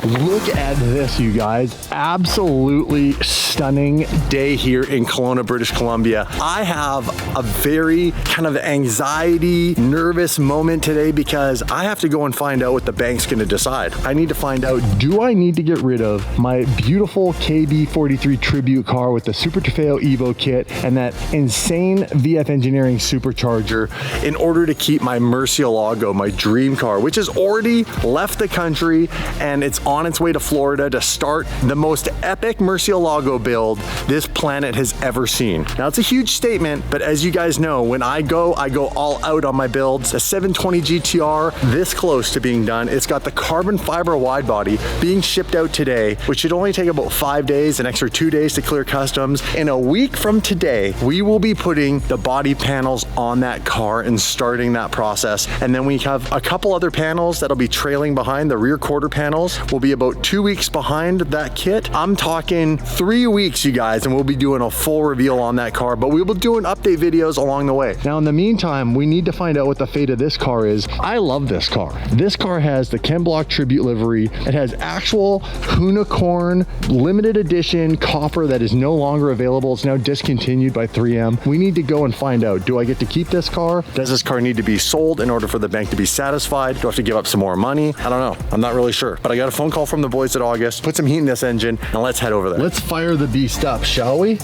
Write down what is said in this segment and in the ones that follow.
Look at this, you guys. Absolutely stunning day here in Kelowna, British Columbia. I have a very kind of anxiety, nervous moment today because I have to go and find out what the bank's gonna decide. I need to find out, do I need to get rid of my beautiful KB43 Tribute car with the Super Trofeo Evo kit and that insane VF Engineering supercharger in order to keep my Murcielago, my dream car, which has already left the country and it's on its way to Florida to start the most epic Murcielago build this planet has ever seen. Now, it's a huge statement, but as you guys know, when I go all out on my builds. A 720 GTR, this close to being done. It's got the carbon fiber wide body being shipped out today, which should only take about 5 days, an extra 2 days to clear customs. In a week from today, we will be putting the body panels on that car and starting that process. And then we have a couple other panels that'll be trailing behind. The rear quarter panels will be about 2 weeks behind that kit. I'm talking 3 weeks, you guys, and we'll be doing a full reveal on that car, but we will be doing update videos along the way. Now, in the meantime, we need to find out what the fate of this car is. I love this car. This car has the Ken Block Tribute livery. It has actual unicorn limited edition copper that is no longer available. It's now discontinued by 3M. We need to go and find out, do I get to keep this car? Does this car need to be sold in order for the bank to be satisfied? Do I have to give up some more money? I don't know. I'm not really sure, but I got a phone call from the boys at August. Put some heat in this engine and let's head over there. Let's fire the beast up, shall we?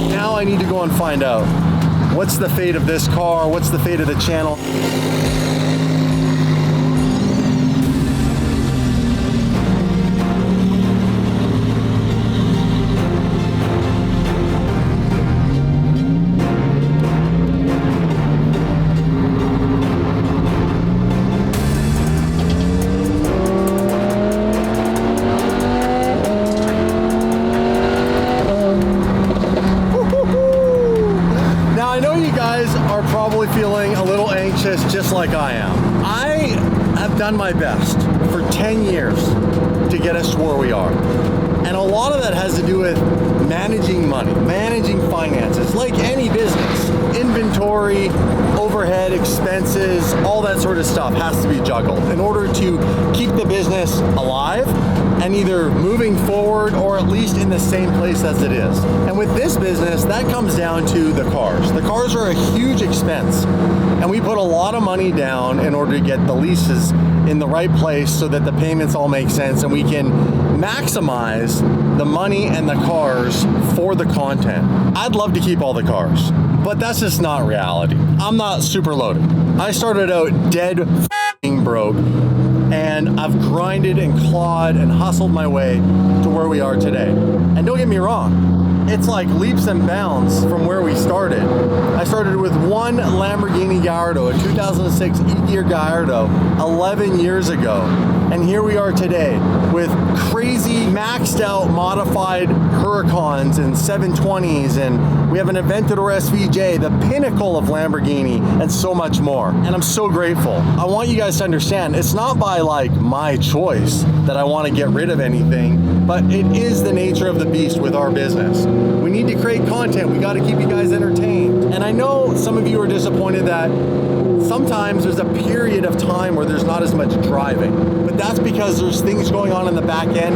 Now I need to go and find out what's the fate of this car, what's the fate of the channel. Feeling a little anxious just like I am. I have done my best for 10 years to get us to where we are. And a lot of that has to do with managing money, managing finances, like any business. Inventory, overhead, expenses, all that sort of stuff has to be juggled in order to keep the business alive and either moving forward or at least in the same place as it is. And with this business, that comes down to the cars. The cars are a huge expense, and we put a lot of money down in order to get the leases in the right place so that the payments all make sense and we can maximize the money and the cars for the content. I'd love to keep all the cars, but that's just not reality. I'm not super loaded. I started out dead broke, and I've grinded and clawed and hustled my way to where we are today. And don't get me wrong, it's like leaps and bounds from where we started. I started with one Lamborghini Gallardo, a 2006 E-Gear Gallardo, 11 years ago. And here we are today with crazy maxed out modified Huracans and 720s, and we have an Aventador SVJ, the pinnacle of Lamborghini, and so much more. And I'm so grateful. I want you guys to understand, it's not by like my choice that I want to get rid of anything, but it is the nature of the beast with our business. We need to create content. We got to keep you guys entertained. And I know some of you are disappointed that sometimes there's a period of time where there's not as much driving, but that's because there's things going on in the back end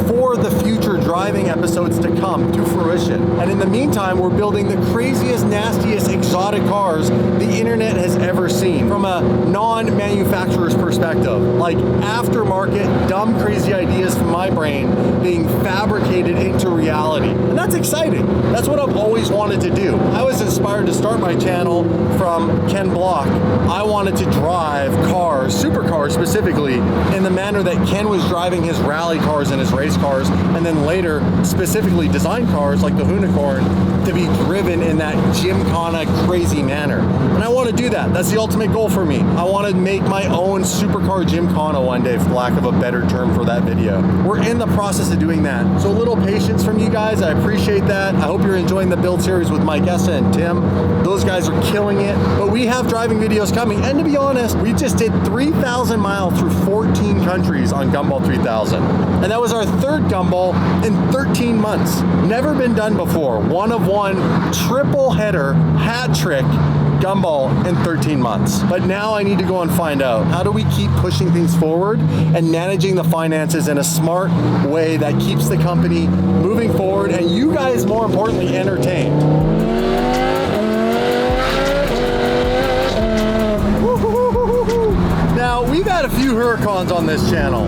for the future driving episodes to come to fruition. And in the meantime, we're building the craziest, nastiest, exotic cars the internet has ever seen from a non-manufacturer's perspective, like aftermarket, dumb, crazy ideas from my brain being fabricated into reality. And that's exciting. That's what I've always wanted to do. I was inspired to start my channel from Ken Block. I wanted to drive cars, supercars specifically, in the manner that Ken was driving his rally cars and his race cars, and then later specifically design cars like the Unicorn to be driven in that gymkhana crazy manner. And I want to do that. That's the ultimate goal for me. I want to make my own supercar gymkhana one day, for lack of a better term for that video. We're in the process of doing that. So a little patience from you guys. I appreciate that. I hope you're enjoying the build series with Mike Essa and Tim. Those Those guys are killing it. But we have driving videos coming. And to be honest, we just did 3,000 miles through 14 countries on Gumball 3000. And that was our third Gumball in 13 months. Never been done before. One of one, triple header, hat trick Gumball in 13 months. But now I need to go and find out, how do we keep pushing things forward and managing the finances in a smart way that keeps the company moving forward and you guys, more importantly, entertained. Now, we've had a few Huracans on this channel,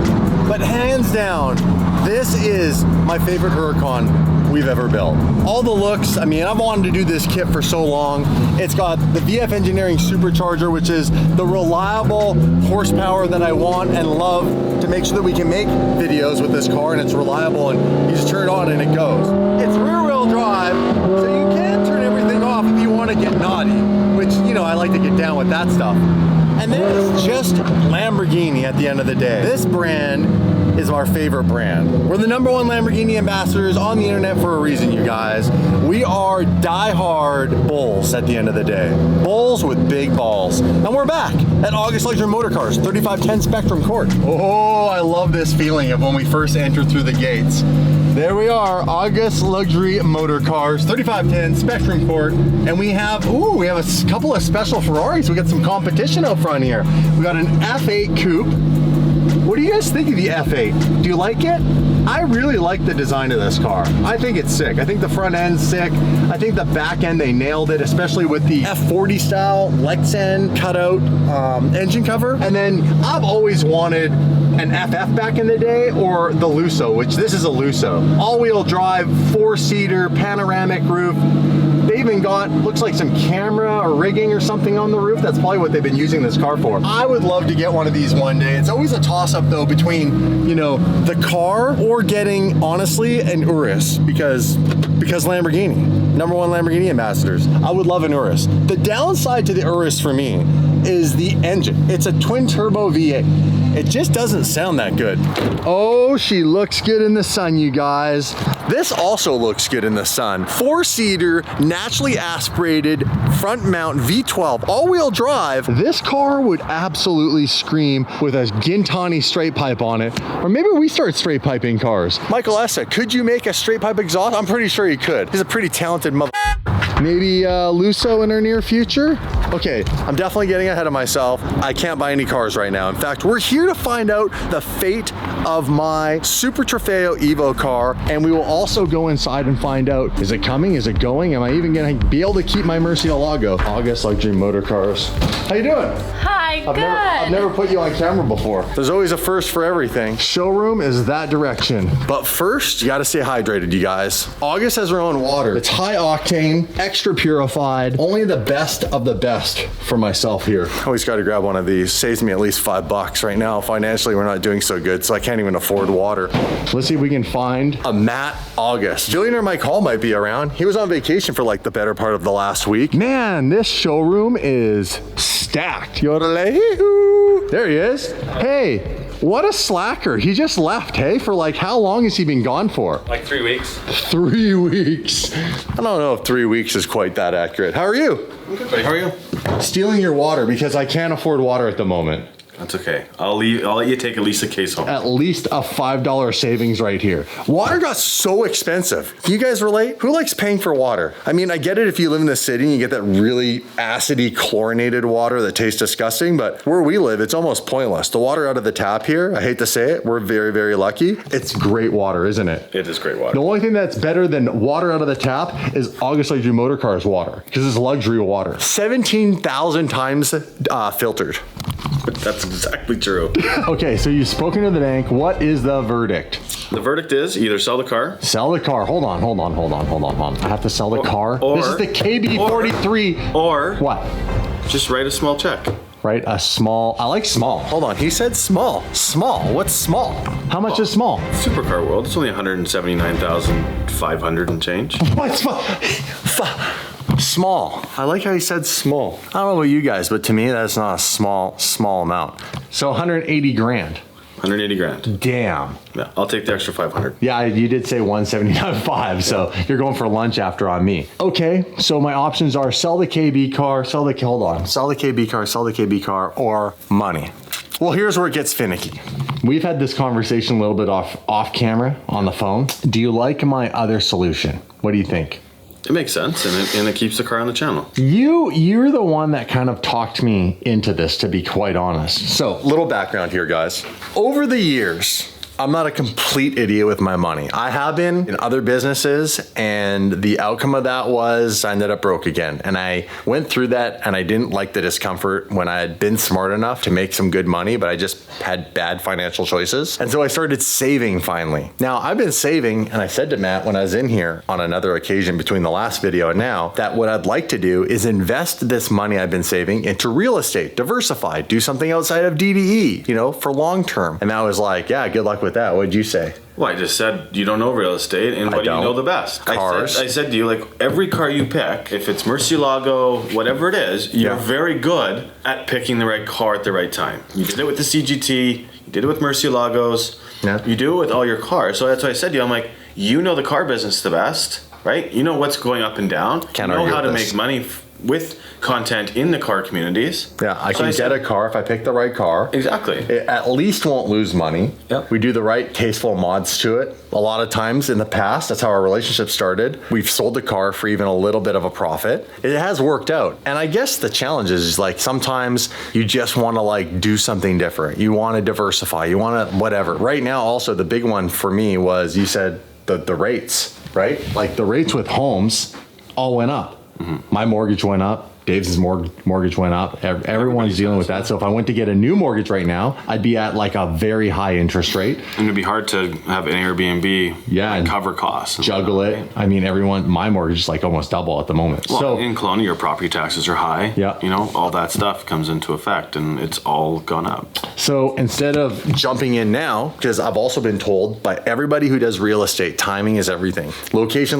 but hands down, this is my favorite Huracan we've ever built. All the looks, I mean, I've wanted to do this kit for so long. It's got the VF Engineering Supercharger, which is the reliable horsepower that I want and love to make sure that we can make videos with this car, and it's reliable, and you just turn it on and it goes. It's rear-wheel drive, so you can turn everything off if you want to get naughty, which, you know, I like to get down with that stuff. And then it's just Lamborghini at the end of the day. This brand is our favorite brand. We're the #1 Lamborghini ambassadors on the internet for a reason, you guys. We are die-hard bulls at the end of the day. Bulls with big balls. And we're back at August Luxury Motor Cars, 3510 Spectrum Court. Oh, I love this feeling of when we first entered through the gates. There we are, August Luxury Motor Cars, 3510 Spectrum Court. And we have a couple of special Ferraris. We got some competition out front here. We got an F8 Coupe. What do you guys think of the F8? Do you like it? I really like the design of this car. I think it's sick. I think the front end's sick. I think the back end, they nailed it, especially with the F40 style Lexan cutout engine cover. And then I've always wanted an FF back in the day, or the Lusso, which this is a Lusso. All-wheel drive, 4-seater, panoramic roof. They even got, looks like some camera or rigging or something on the roof. That's probably what they've been using this car for. I would love to get one of these one day. It's always a toss-up though between, you know, the car or getting, honestly, an Urus, because Lamborghini, #1 Lamborghini ambassadors. I would love an Urus. The downside to the Urus for me is the engine. It's a twin turbo V8. It just doesn't sound that good. Oh, she looks good in the sun, you guys. This also looks good in the sun. 4-seater, naturally aspirated, front mount V12, all-wheel drive. This car would absolutely scream with a Gintani straight pipe on it. Or maybe we start straight piping cars. Michael Essa, could you make a straight pipe exhaust? I'm pretty sure he could. He's a pretty talented mother. Maybe Lusso in our near future? Okay, I'm definitely getting ahead of myself. I can't buy any cars right now. In fact, we're here to find out the fate of my Super Trofeo Evo car, and we will also go inside and find out, is it coming? Is it going? Am I even gonna be able to keep my Murcielago? August Luxury Motor Cars. How you doing? Hi, good. I've never put you on camera before. There's always a first for everything. Showroom is that direction. But first, you gotta stay hydrated, you guys. August has her own water. It's high octane, extra purified, only the best of the best for myself here. Always gotta grab one of these. Saves me at least $5 right now. Financially, we're not doing so good, so I can't even afford water. Let's see if we can find a matte August. Billionaire Mike Hall might be around. He was on vacation for like the better part of the last week. Man, this showroom is stacked. Yodelay-hoo. There he is. Hey, what a slacker. He just left, hey? For like, how long has he been gone for? Like 3 weeks. 3 weeks. I don't know if 3 weeks is quite that accurate. How are you? I'm good, buddy. How are you? Stealing your water because I can't afford water at the moment. That's okay. I'll let you take at least a case home. At least a $5 savings right here. Water got so expensive. Can you guys relate? Who likes paying for water? I mean, I get it if you live in the city and you get that really acidy chlorinated water that tastes disgusting, but where we live, it's almost pointless. The water out of the tap here, I hate to say it, we're very, very lucky. It's great water, isn't it? It is great water. The only thing that's better than water out of the tap is August Luxury Motor Cars water, because it's luxury water. 17,000 times filtered. That's exactly true. Okay, so you've spoken to the bank. What is the verdict? The verdict is either sell the car. Sell the car. Hold on. I have to sell the car. This is the KB43. Or what? Just write a small check. Right, a small. I like small. Hold on. He said small. Small. What's small? How much is small? Supercar world. It's only 179,500 and change. What's small? Small. I like how he said small. I don't know about you guys, but to me, that's not a small amount. So 180 grand. 180 grand. Damn. Yeah, I'll take the extra 500. Yeah, you did say 179.5, so you're going for lunch after on me. Okay, so my options are sell the KB car, sell the KB car, or money. Well, here's where it gets finicky. We've had this conversation a little bit off camera on the phone. Do you like my other solution? What do you think? It makes sense, and it keeps the car on the channel. You're the one that kind of talked me into this, to be quite honest. So, little background here, guys. Over the years, I'm not a complete idiot with my money. I have been in other businesses, and the outcome of that was I ended up broke again. And I went through that, and I didn't like the discomfort when I had been smart enough to make some good money, but I just had bad financial choices. And so I started saving finally. Now, I've been saving, and I said to Matt when I was in here on another occasion between the last video and now, that what I'd like to do is invest this money I've been saving into real estate, diversify, do something outside of DDE, for long term. And Matt was like, yeah, good luck with that. What'd you say? Well, I just said you don't know real estate, and what do you know the best? Cars. I said to you, like, every car you pick, if it's Murcielago, whatever it is, you're very good at picking the right car at the right time. You did it with the CGT, you did it with Murcielagos, you do it with all your cars. So that's why I said to you, I'm like, you know the car business the best, right? You know what's going up and down. You know how to make money with content in the car communities. Yeah, I can get a car if I pick the right car. Exactly. It at least won't lose money. Yep. We do the right tasteful mods to it. A lot of times in the past, that's how our relationship started. We've sold the car for even a little bit of a profit. It has worked out. And I guess the challenge is like sometimes you just want to like do something different. You want to diversify. You want to whatever. Right now, also the big one for me was you said the rates, right? Like the rates with homes all went up. My mortgage went up. Dave's mortgage went up. Everyone's dealing with that. So if I went to get a new mortgage right now, I'd be at like a very high interest rate. And it'd be hard to have an Airbnb and cover costs. Juggle it. Right? I mean, my mortgage is like almost double at the moment. Well, so in Kelowna, your property taxes are high. Yeah. All that stuff comes into effect, and it's all gone up. So instead of jumping in now, because I've also been told by everybody who does real estate, timing is everything. Location,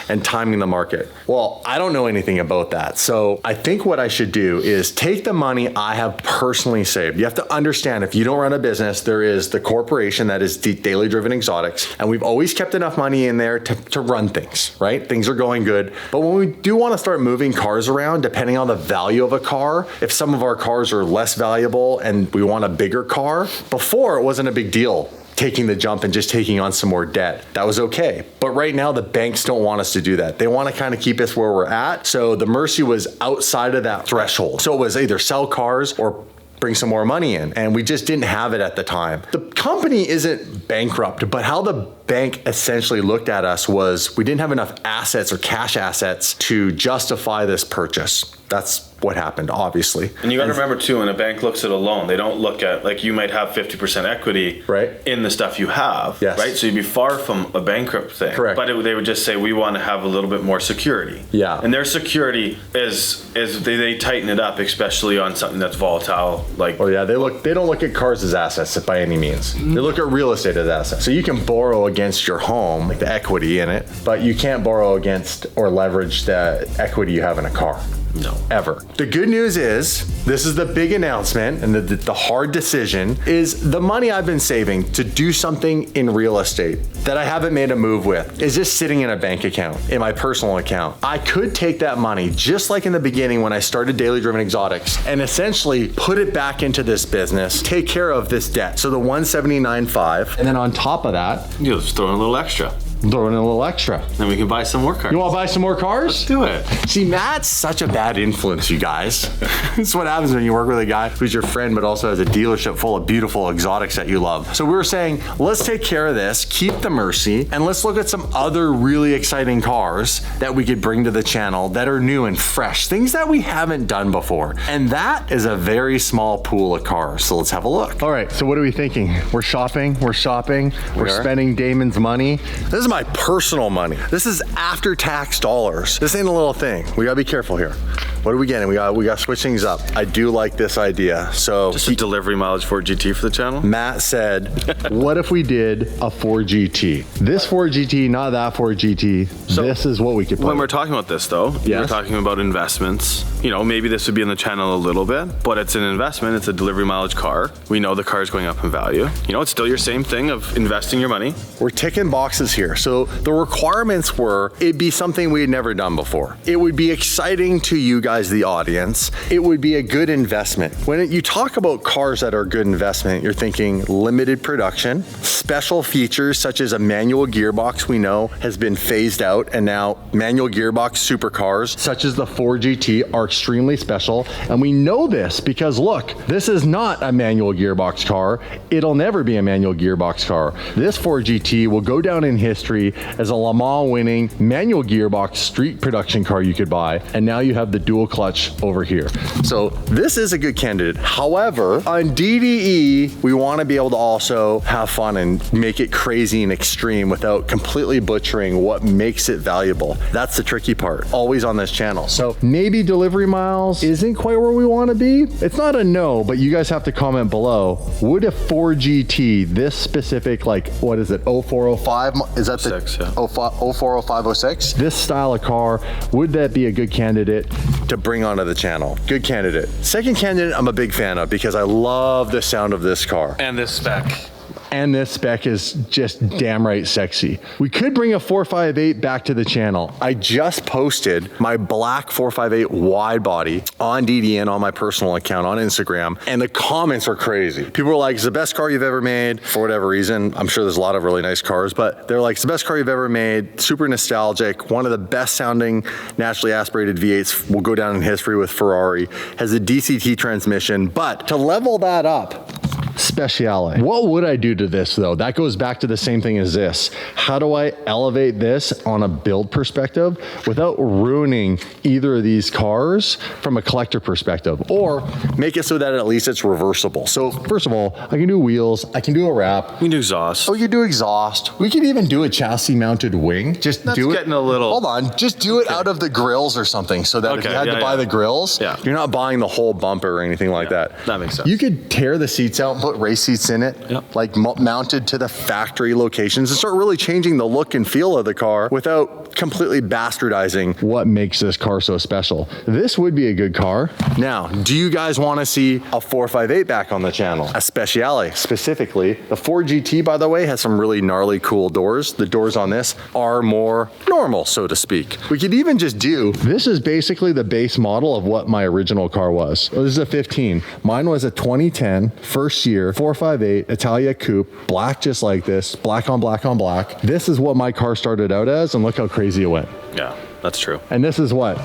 and timing the market. Well, I don't know anything about that. So I think what I should do is take the money I have personally saved. You have to understand, if you don't run a business, there is the corporation that is Daily Driven Exotics, and we've always kept enough money in there to run things, right? Things are going good. But when we do want to start moving cars around, depending on the value of a car, if some of our cars are less valuable and we want a bigger car, before it wasn't a big deal taking the jump and just taking on some more debt. That was okay. But right now the banks don't want us to do that. They want to kind of keep us where we're at. So the Mercy was outside of that threshold. So it was either sell cars or bring some more money in. And we just didn't have it at the time. The company isn't bankrupt, but how the bank essentially looked at us was we didn't have enough assets or cash assets to justify this purchase. That's what happened, obviously. And you got to remember too, when a bank looks at a loan, they don't look at, like, you might have 50% equity in the stuff you have, right? So you'd be far from a bankrupt thing. Correct. But they would just say, we want to have a little bit more security. Yeah. And their security is they tighten it up, especially on something that's volatile. Like, oh yeah, they don't look at cars as assets by any means. They look at real estate as assets. So you can borrow against your home, like the equity in it, but you can't borrow against or leverage the equity you have in a car. No. Ever. The good news is, this is the big announcement and the hard decision, is the money I've been saving to do something in real estate that I haven't made a move with is just sitting in a bank account, in my personal account. I could take that money, just like in the beginning when I started Daily Driven Exotics, and essentially put it back into this business, take care of this debt. So the 179.5, and then on top of that, you'll just throw in a little extra. Throw in a little extra. Then we can buy some more cars. You want to buy some more cars? Let's do it. See, Matt's such a bad influence, you guys. This is what happens when you work with a guy who's your friend, but also has a dealership full of beautiful exotics that you love. So we were saying, let's take care of this, keep the Mercy, and let's look at some other really exciting cars that we could bring to the channel that are new and fresh, things that we haven't done before. And that is a very small pool of cars. So let's have a look. All right, so what are we thinking? We're shopping, we're spending Damon's money. This is my personal money. This is after tax dollars. This ain't a little thing. We gotta be careful here. What are we getting? We got switch things up. I do like this idea. So just a delivery mileage Ford GT for the channel. Matt said, what if we did a Ford GT? This Ford GT, not that Ford GT. So this is what we could put. When we're talking about this though, yes. We're talking about investments. You know, maybe this would be in the channel a little bit, but it's an investment. It's a delivery mileage car. We know the car is going up in value. You know, it's still your same thing of investing your money. We're ticking boxes here. So the requirements were, it'd be something we had never done before. It would be exciting to you guys, the audience. It would be a good investment. When you talk about cars that are a good investment, you're thinking limited production, special features such as a manual gearbox we know has been phased out, and now manual gearbox supercars such as the Ford GT are extremely special. And we know this because look, this is not a manual gearbox car. It'll never be a manual gearbox car. This Ford GT will go down in history as a Le Mans winning manual gearbox street production car you could buy. And now you have the dual clutch over here. So this is a good candidate. However, on DDE, we want to be able to also have fun and make it crazy and extreme without completely butchering what makes it valuable. That's the tricky part, always on this channel. So maybe delivery miles isn't quite where we want to be. It's not a no, but you guys have to comment below. Would a Ford GT, this specific, like, what is it, 0405? Is that the 06, yeah. 040506? This style of car, would that be a good candidate to bring onto the channel? Good candidate. Second candidate, I'm a big fan of because I love the sound of this car. And this spec. And this spec is just damn right sexy. We could bring a 458 back to the channel. I just posted my black 458 wide body on DDN on my personal account on Instagram, and the comments are crazy. People are like, it's the best car you've ever made, for whatever reason. I'm sure there's a lot of really nice cars, but they're like, it's the best car you've ever made, super nostalgic, one of the best sounding naturally aspirated V8s will go down in history with Ferrari, has a DCT transmission, but to level that up, Speciale. What would I do to this though? That goes back to the same thing as this. How do I elevate this on a build perspective without ruining either of these cars from a collector perspective, or make it so that at least it's reversible? So first of all, I can do wheels, I can do a wrap. We can do exhaust. Oh, you do exhaust. We could even do a chassis mounted wing. Just That's do it. getting a little. Hold on, just do it out of the grills or something, so that if you had to buy the grills, you're not buying the whole bumper or anything like that. That makes sense. You could tear the seats out and put race seats in it, like mounted to the factory locations, and start really changing the look and feel of the car without completely bastardizing what makes this car so special. This would be a good car. Now, do you guys want to see a 458 back on the channel? A Speciale, specifically. The Ford GT, by the way, has some really gnarly cool doors. The doors on this are more normal, so to speak. We could even just do, this is basically the base model of what my original car was. This is a 15. Mine was a 2010, first year, 458 Italia Coupe, black just like this, black on black on black. This is what my car started out as, and look how crazy it went. Yeah, that's true. And this is what?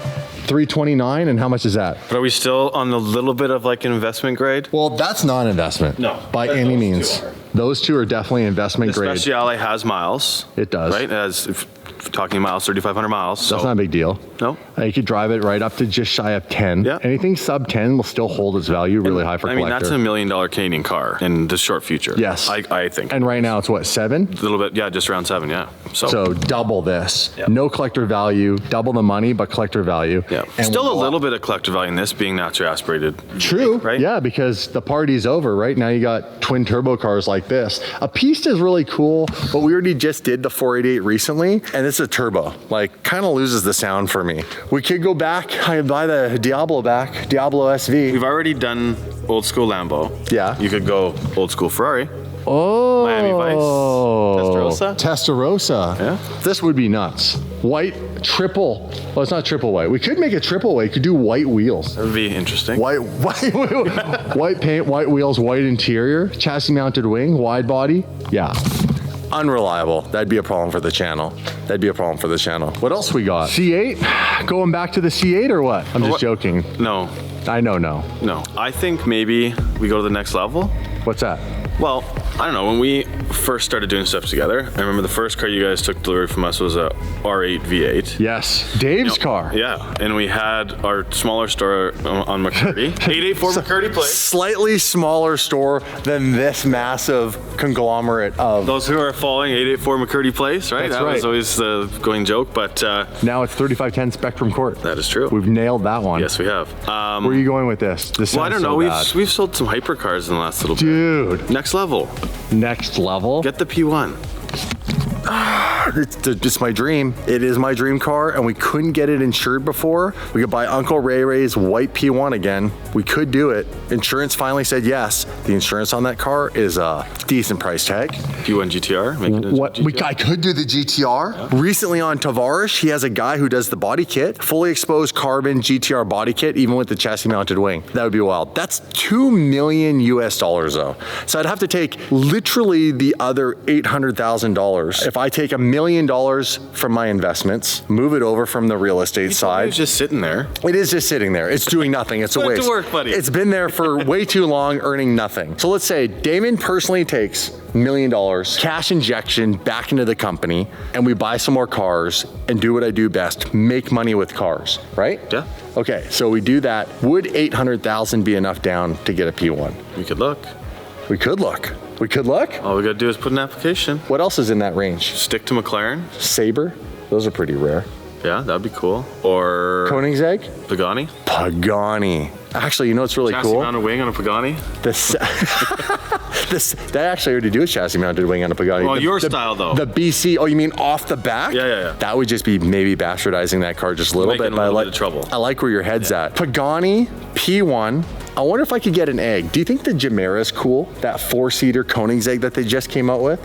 329, and how much is that? But are we still on a little bit of like investment grade? Well, that's not investment. No. By any means. Those two are definitely investment grade. The Speciale has miles. It does. Right? It has, if talking miles, 3,500 miles. That's not a big deal. No? You could drive it right up to just shy of 10. Yeah. Anything sub 10 will still hold its value really high for collector. I mean, that's $1 million Canadian car in the short future. Yes. I think. And right now it's what, 7? A little bit, yeah, just around 7, yeah. So double this. Yep. No collector value, double the money, but collector value. Yeah. And still a little bit of collector value in this being naturally aspirated. True, right? Yeah, because the party's over, right? Now you got twin turbo cars like this. A Pista is really cool, but we already just did the 488 recently, and it's a turbo. Like, kind of loses the sound for me. We could go back, I buy the Diablo back, Diablo SV. We've already done old school Lambo. Yeah. You could go old school Ferrari. Oh. Miami Vice. Testarossa. Testarossa. Yeah. This would be nuts. White, triple. Well, it's not triple white. We could make it triple white. Could do white wheels. That would be interesting. White paint, white wheels, white interior, chassis mounted wing, wide body. Yeah. Unreliable. That'd be a problem for the channel. That'd be a problem for the channel. What else we got? C8? Going back to the C8 or what? I'm just joking. No. I know, no. No. I think maybe we go to the next level. What's that? Well, I don't know. When we first started doing stuff together, I remember the first car you guys took delivery from us was a R8 V8. Yes, Dave's car. Yeah, and we had our smaller store on McCurdy. 884 McCurdy Place. Slightly smaller store than this massive conglomerate of... Those who are following 884 McCurdy Place, right? That's that right. was always the going joke, but... now it's 3510 Spectrum Court. That is true. We've nailed that one. Yes, we have. Where are you going with this? This well, I don't know. So We've sold some hypercars in the last little bit. Dude. Next level. Next level? Get the P1. It's my dream. It is my dream car, and we couldn't get it insured before. We could buy Uncle Ray Ray's white P1 again. We could do it. Insurance finally said yes. The insurance on that car is a decent price tag. P1 GTR? Make it a What? GTR? I could do the GTR. Yeah. Recently on Tavares, he has a guy who does the body kit, fully exposed carbon GTR body kit, even with the chassis mounted wing. That would be wild. That's $2 million US though. So I'd have to take literally the other $800,000. If I take $1 million from my investments, move it over from the real estate side. It's just sitting there. It is just sitting there. It's doing nothing. It's a Put it waste. to work, buddy. It's been there for way too long, earning nothing. So let's say Damon personally takes $1 million, cash injection back into the company, and we buy some more cars and do what I do best, make money with cars, right? Yeah. Okay, so we do that. Would $800,000 be enough down to get a P1? We could look. We could look. We could look? All we gotta do is put an application. What else is in that range? Stick to McLaren. Sabre? Those are pretty rare. Yeah, that'd be cool. Or Koenigsegg? Pagani. Pagani. Actually, you know what's really Chassis cool? mounted wing on a Pagani. They actually already do a chassis mounted wing on a Pagani. Well, your style though. The BC. Oh, you mean off the back? Yeah. That would just be maybe bastardizing that car just a little Making bit. a But little I bit of trouble. I like where your head's at. Pagani P1. I wonder if I could get an egg. Do you think the Gemera is cool? That 4-seater Koenigsegg that they just came out with?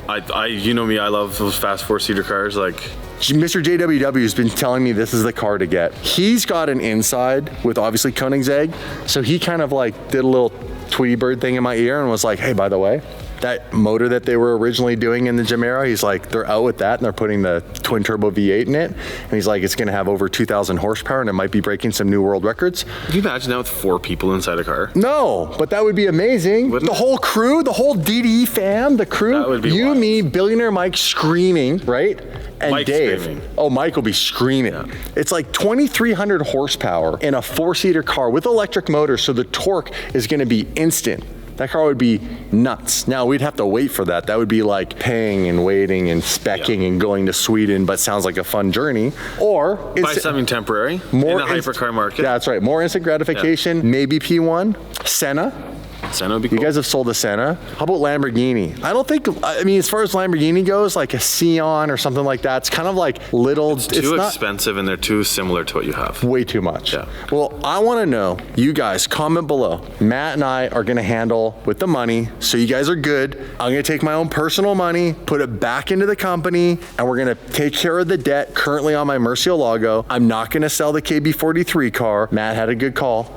You know me, I love those fast 4-seater cars. Like, Mr. JWW has been telling me this is the car to get. He's got an inside with obviously Koenigsegg, so he kind of like did a little Tweety Bird thing in my ear and was like, hey, by the way, that motor that they were originally doing in the Gemera, he's like, they're out with that and they're putting the twin turbo V8 in it. And he's like, it's gonna have over 2,000 horsepower and it might be breaking some new world records. can you imagine that with 4 people inside a car? No, but that would be amazing. Wouldn't the it? whole crew, the whole DDE fam, the crew, That would be you, wild. me, billionaire Mike screaming, right? And Mike Dave. screaming. Oh, Mike will be screaming. Yeah. It's like 2,300 horsepower in a 4-seater car with electric motors, so the torque is gonna be instant. That car would be nuts. Now, we'd have to wait for that. That would be like paying and waiting and specking and going to Sweden, but sounds like a fun journey. Or Buy something temporary in the hypercar market. That's right. More instant gratification, maybe P1. Senna. Senna would be cool. You guys have sold a Senna. How about Lamborghini? I don't think, I mean, as far as Lamborghini goes, like a Sion or something like that, it's kind of like little, it's too not expensive and they're too similar to what you have. way too much. Yeah. Well, I want to know, you guys, comment below. Matt and I are going to handle with the money, so you guys are good. I'm going to take my own personal money, put it back into the company, and we're going to take care of the debt currently on my Murcielago. I'm not going to sell the KB43 car. Matt had a good call.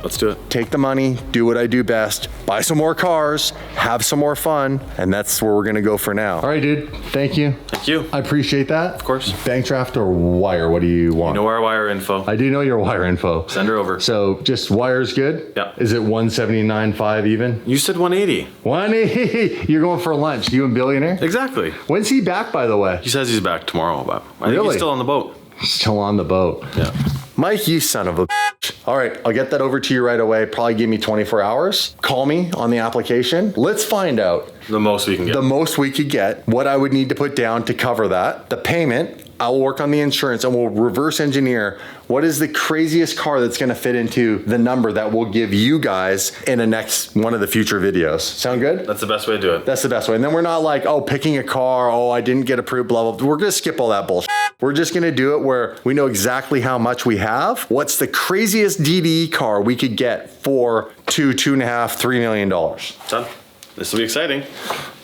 Let's do it. Take the money, do what I do best, buy some more cars, have some more fun, and that's where we're gonna go for now. All right, dude. Thank you. Thank you. I appreciate that. Of course. Bank draft or wire? What do you want? You know our wire info. I do know your wire info. Send her over. So just wire's good? Yeah. Is it 179.5 even? You said 180. 180. You're going for lunch. You and Billionaire? Exactly. When's he back, by the way? He says he's back tomorrow, but I think Really? he's still on the boat. Still on the boat. Yeah. Mike, you son of a bitch. All right, I'll get that over to you right away. Probably give me 24 hours. Call me on the application. Let's find out The most we can get. the most we could get, what I would need to put down to cover that, the payment. I will work on the insurance and we'll reverse engineer what is the craziest car that's going to fit into the number that we'll give you guys in the next one of the future videos. Sound good? That's the best way to do it. That's the best way. And then we're not like, oh, picking a car, oh, I didn't get approved, blah, blah. We're going to skip all that bullshit. We're just going to do it where we know exactly how much we have. What's the craziest DDE car we could get for $2.5, $3 million? Done. This will be exciting.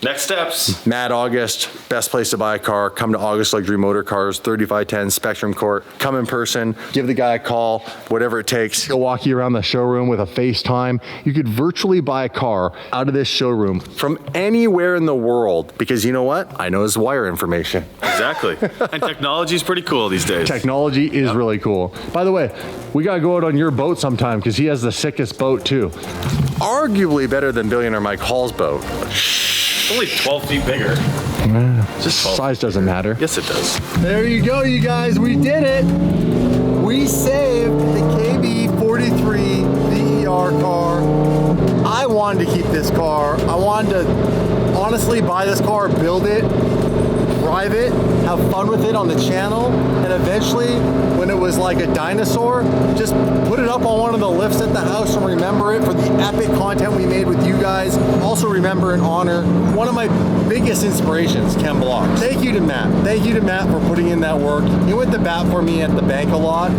Next steps. Matt August, best place to buy a car. Come to August Luxury Motor Cars, 3510 Spectrum Court. Come in person, give the guy a call, whatever it takes. He'll walk you around the showroom with a FaceTime. You could virtually buy a car out of this showroom from anywhere in the world because you know what? I know his wire information. Exactly. And technology is pretty cool these days. Technology is really cool. By the way, we gotta go out on your boat sometime because he has the sickest boat too. arguably better than billionaire Mike Hall's boat. It's only 12 feet bigger. Just size doesn't matter. Yes, it does. There you go, you guys. We did it. We saved the KB43 DER car. I wanted to keep this car. I wanted to honestly buy this car, build it, drive it, have fun with it on the channel, and eventually, when it was like a dinosaur, just put it up on one of the lifts at the house and remember it for the epic content we made with you guys. Also remember and honor one of my biggest inspirations, Ken Block. Thank you to Matt. Thank you to Matt for putting in that work. He went to bat for me at the bank a lot,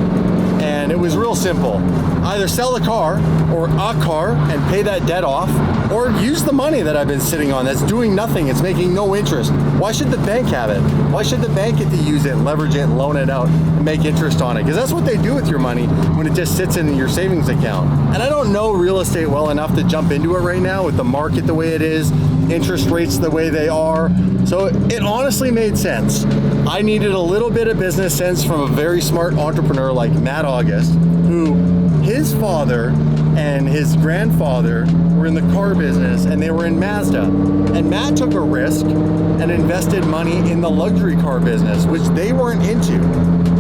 and it was real simple. Either sell the car or a car and pay that debt off, or use the money that I've been sitting on that's doing nothing. It's making no interest. Why should the bank have it? Why should the bank get to use it and leverage it and loan it out and make interest on it? Because that's what they do with your money when it just sits in your savings account. And I don't know real estate well enough to jump into it right now with the market the way it is, interest rates the way they are. So it honestly made sense. I needed a little bit of business sense from a very smart entrepreneur like Matt August, who his father and his grandfather were in the car business and they were in Mazda. And Matt took a risk and invested money in the luxury car business, which they weren't into.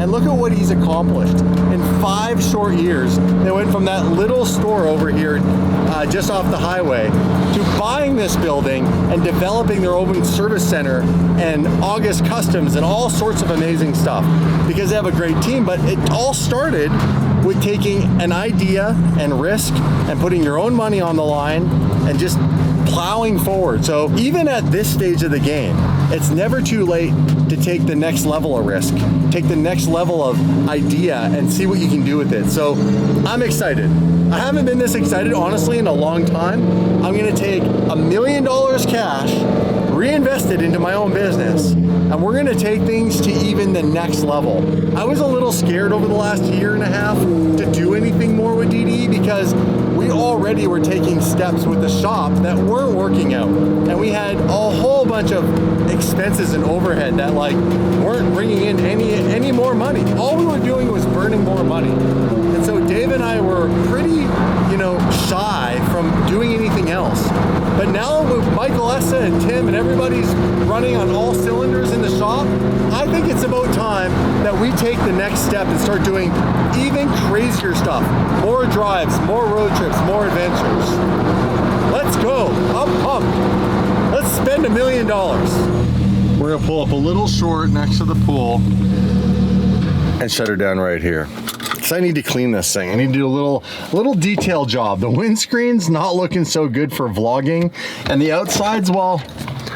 And look at what he's accomplished. In 5 short years, they went from that little store over here just off the highway to buying this building and developing their own service center and August Customs and all sorts of amazing stuff because they have a great team. But it all started with taking an idea and risk and putting your own money on the line and just plowing forward. So even at this stage of the game, it's never too late to take the next level of risk, take the next level of idea and see what you can do with it. So I'm excited. I haven't been this excited, honestly, in a long time. I'm gonna take $1 million cash, reinvest it into my own business, and we're gonna take things to even the next level. I was a little scared over the last year and a half to do anything more with DDE because we already were taking steps with the shop that weren't working out. And we had a whole bunch of expenses and overhead that like weren't bringing in any more money. All we were doing was burning more money. And so Dave and I were pretty, shy from doing anything else. But now with Michael Essa and Tim and everybody's running on all cylinders in the shop, I think it's about time that we take the next step and start doing even crazier stuff. More drives, more road trips, more adventures. Let's go. I'm pumped. Let's spend $1 million. We're gonna pull up a little short next to the pool and shut her down right here. So I need to clean this thing. I need to do a little detail job. The windscreen's not looking so good for vlogging, and the outside's, well,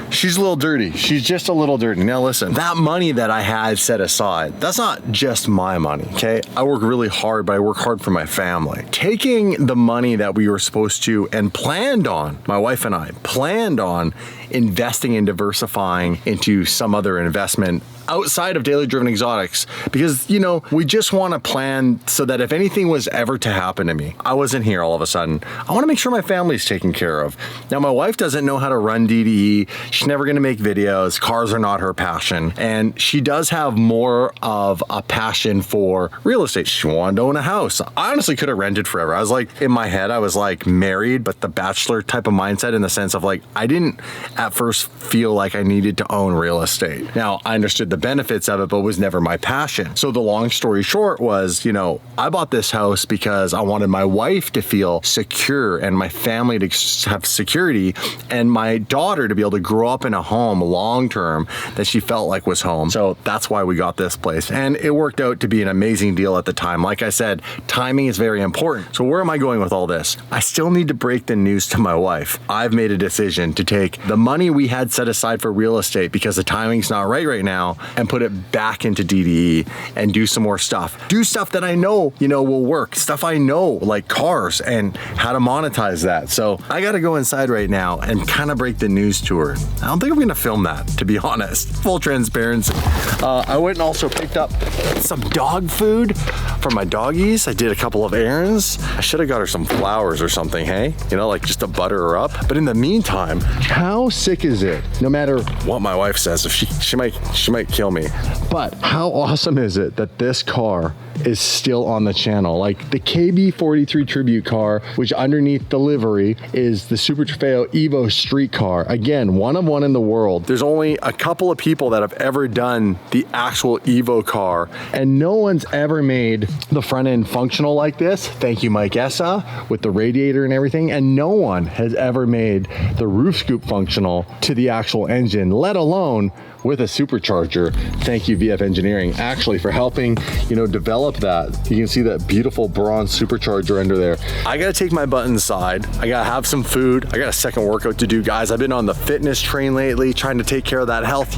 she's a little dirty. She's just a little dirty. Now listen, that money that I had set aside, that's not just my money, okay? I work really hard, but I work hard for my family. Taking the money that we were supposed to and planned on, my wife and I planned on investing and diversifying into some other investment outside of Daily Driven Exotics, because we just want to plan so that if anything was ever to happen to me, I wasn't here all of a sudden. I want to make sure my family's taken care of. Now my wife doesn't know how to run DDE. She's never going to make videos. Cars are not her passion, and she does have more of a passion for real estate. She wanted to own a house. I honestly could have rented forever. I was like, in my head, I was like married, but the bachelor type of mindset, in the sense of like, I didn't at first feel like I needed to own real estate. Now I understood the benefits of it, but it was never my passion. So the long story short was, I bought this house because I wanted my wife to feel secure and my family to have security and my daughter to be able to grow up in a home long term that she felt like was home. So that's why we got this place. And it worked out to be an amazing deal at the time. Like I said, timing is very important. So where am I going with all this? I still need to break the news to my wife. I've made a decision to take the money we had set aside for real estate, because the timing's not right now, and put it back into DDE and do some more stuff. Do stuff that I know, will work. Stuff I know, like cars and how to monetize that. So I gotta go inside right now and kind of break the news to her. I don't think I'm gonna film that, to be honest. Full transparency. I went and also picked up some dog food for my doggies. I did a couple of errands. I should have got her some flowers or something, hey? Like just to butter her up. But in the meantime, how sick is it? No matter what my wife says, if she might kill me. But how awesome is it that this car is still on the channel? Like the KB43 Tribute car, which underneath the livery is the Super Trofeo Evo street car. Again, one of one in the world. There's only a couple of people that have ever done the actual Evo car, and no one's ever made the front end functional like this. Thank you, Mike Essa, with the radiator and everything. And no one has ever made the roof scoop functional to the actual engine, let alone with a supercharger. Thank you, VF Engineering, actually, for helping, develop that. You can see that beautiful bronze supercharger under there. I gotta take my butt inside. I gotta have some food. I got a second workout to do, guys. I've been on the fitness train lately, trying to take care of that health,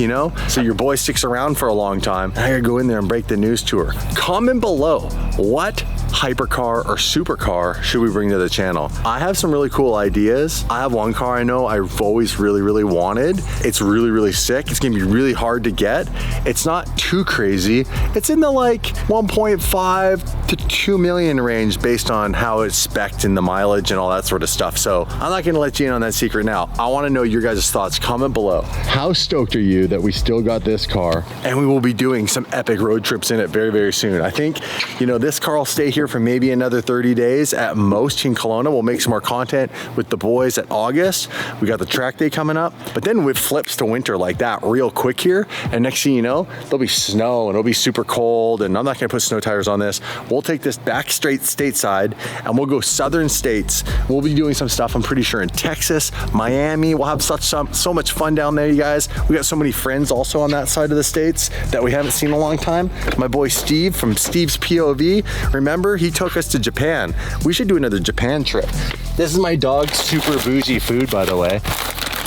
so your boy sticks around for a long time. I gotta go in there and break the news to her. Comment below, what hypercar or supercar should we bring to the channel? I have some really cool ideas. I have one car I know I've always really wanted. It's really sick. It's gonna be really hard to get. It's not too crazy. It's in the like 1.5 to 2 million range based on how it's spec'd and the mileage and all that sort of stuff. So I'm not gonna let you in on that secret now. I wanna know your guys' thoughts. Comment below. How stoked are you that we still got this car and we will be doing some epic road trips in it very soon? I think, this car will stay here for maybe another 30 days at most in Kelowna. We'll make some more content with the boys at August. We got the track day coming up, but then it flips to winter like that real quick here. And next thing you know, there'll be snow and it'll be super cold, and I'm not gonna put snow tires on this. We'll take this back straight stateside and we'll go southern states. We'll be doing some stuff, I'm pretty sure, in Texas, Miami. We'll have so much fun down there, you guys. We got so many friends also on that side of the states that we haven't seen in a long time. My boy Steve from Steve's POV, remember, he took us to Japan. We should do another Japan trip. This is my dog's super bougie food, by the way.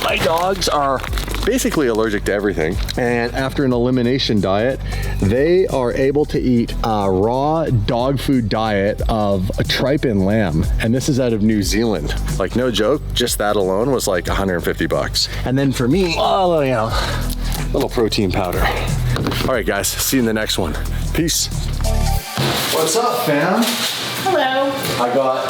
My dogs are basically allergic to everything, and after an elimination diet, they are able to eat a raw dog food diet of a tripe and lamb, and this is out of New Zealand. Like, no joke, just that alone was like 150 bucks. And then for me, little protein powder. All right, guys, see you in the next one. Peace. What's up, fam? Hello. I got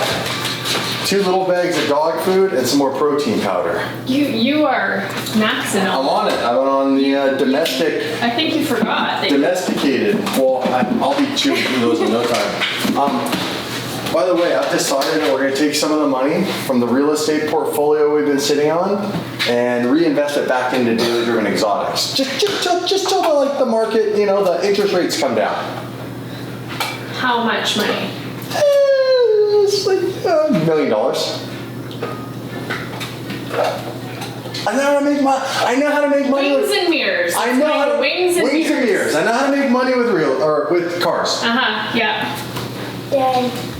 2 little bags of dog food and some more protein powder. You are maxing I'm out. on it. I'm on the domestic. I think you forgot. That Domesticated. Well, I'll be chewing through those in no time. By the way, I've decided that we're going to take some of the money from the real estate portfolio we've been sitting on and reinvest it back into daily driven exotics. Just till the market, the interest rates come down. How much money? It's like $1 million. I know how to make money. I know how to make money. Wings and mirrors. I know how to wings and mirrors. I know how to make money with with cars. Yeah. Dad.